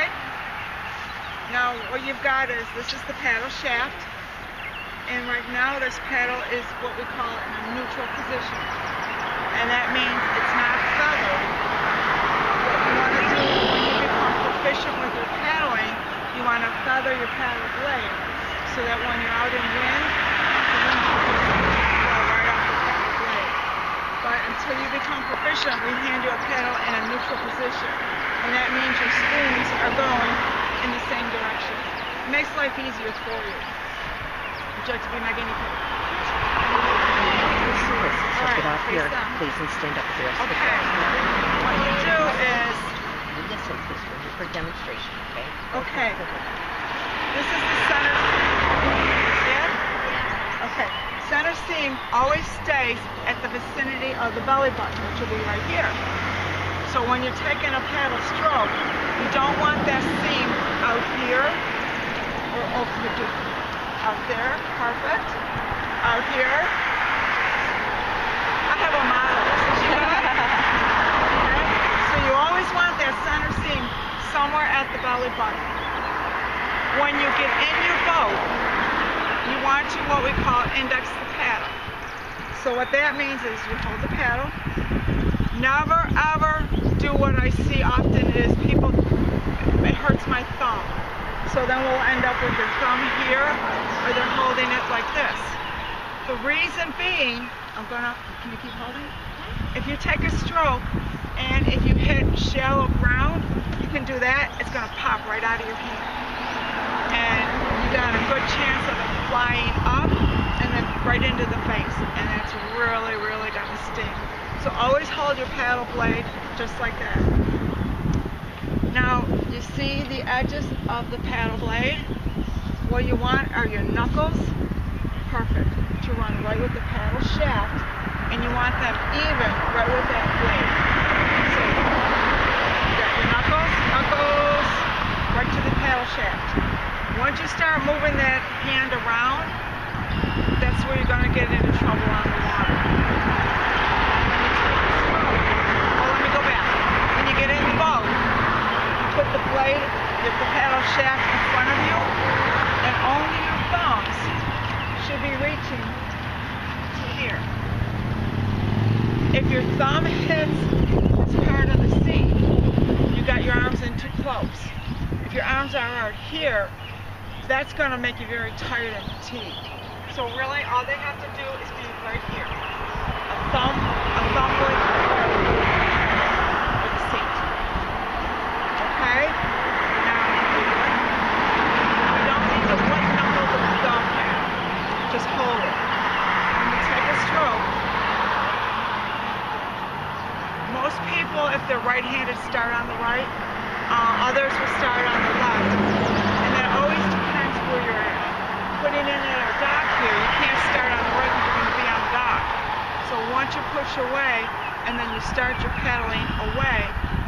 Okay? Now what you've got is, this is the paddle shaft, and right now this paddle is what we call in a neutral position, and that means it's not feathered. What you want to do when you become proficient with your paddling, you want to feather your paddle blade so that when you're out in wind, the wind will blow right off the paddle blade. But until you become proficient, we hand you a paddle in a neutral position, and that means your spoons are going in the same direction. It makes life easier for you. Would you like to be my guinea pig? So get off here, please, and stand up with the rest of the class. What you do is... Listen, please, for demonstration, okay? Okay. This is the center seam. Okay. Center seam always stays at the vicinity of the belly button, which will be right here. So when you're taking a paddle stroke, you don't want that seam out here or over here. Out there, perfect. Out here. I have a model. Okay? So you always want that center seam somewhere at the belly button. When you get in your boat, you want to what we call index the paddle. So what that means is you hold the paddle. Never ever do what I see often is people, it hurts my thumb. So then we'll end up with your thumb here, or they're holding it like this. The reason being, can you keep holding? If you take a stroke and if you hit shallow ground, you can do that, it's going to pop right out of your hand. And you got a good chance of it flying up and then right into the face. And that's really, really going to sting. So always hold your paddle blade just like that. Now, you see the edges of the paddle blade? What you want are your knuckles, perfect, to run right with the paddle shaft, and you want them even right with that blade. So, you got your knuckles, right to the paddle shaft. Once you start moving that hand around, that's where you're going to get into trouble on the water. Put the blade, get the paddle shaft in front of you, and only your thumbs should be reaching to here. If your thumb hits this part of the seat, you got your arms in too close. If your arms are right here, that's going to make you very tired and fatigued. So really, all they have to do is be right here. A thumb with the seat. Okay? Now, you don't need to white knuckle the thumb here. Just hold it. When you take a stroke, most people, if they're right-handed, start on the right. Others will start on the left. And that always depends where you're at. Putting in at a dock here, you can't start on the right because you're going to be on the dock. So once you push away, and then you start your paddling away,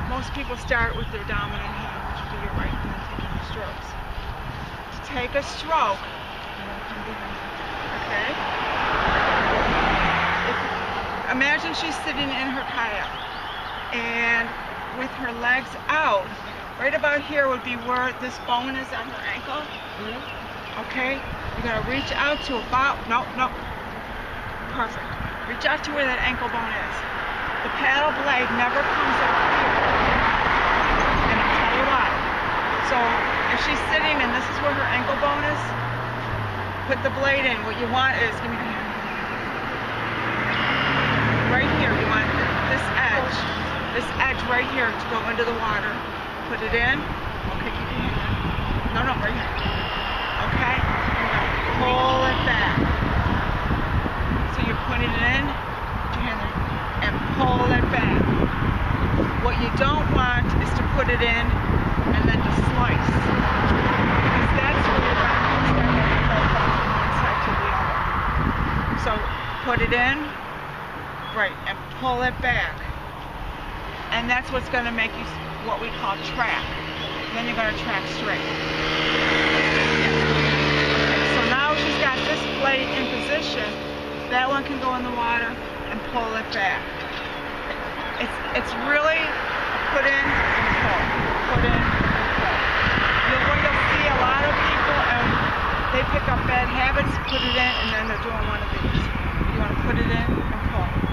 most people start with their dominant hand, which would be your right hand, taking your strokes. To take a stroke, okay? Imagine she's sitting in her kayak, and with her legs out, right about here would be where this bone is on her ankle. Okay? You're going to reach out to about, no. Perfect. Reach out to where that ankle bone is. The paddle blade never comes up here. And I'll tell you why. So if she's sitting and this is where her ankle bone is, put the blade in. What you want is, give me your hand. Right here, you want this edge right here to go into the water. Put it in. Okay, keep your hand. No, right here. Okay? You're going to pull it back. So you're putting it in, put your hand there, and pull it back. What you don't want is to put it in and then to slice. Because that's where you're going to start getting both from one side to the other. So put it in, right, and pull it back. And that's what's going to make you what we call track. Then you're going to track straight. So now she's got this blade in position. That one can go in the water and pull it back. It's really put in and pull. Put in and pull. on one of these. You want to put it in and pull.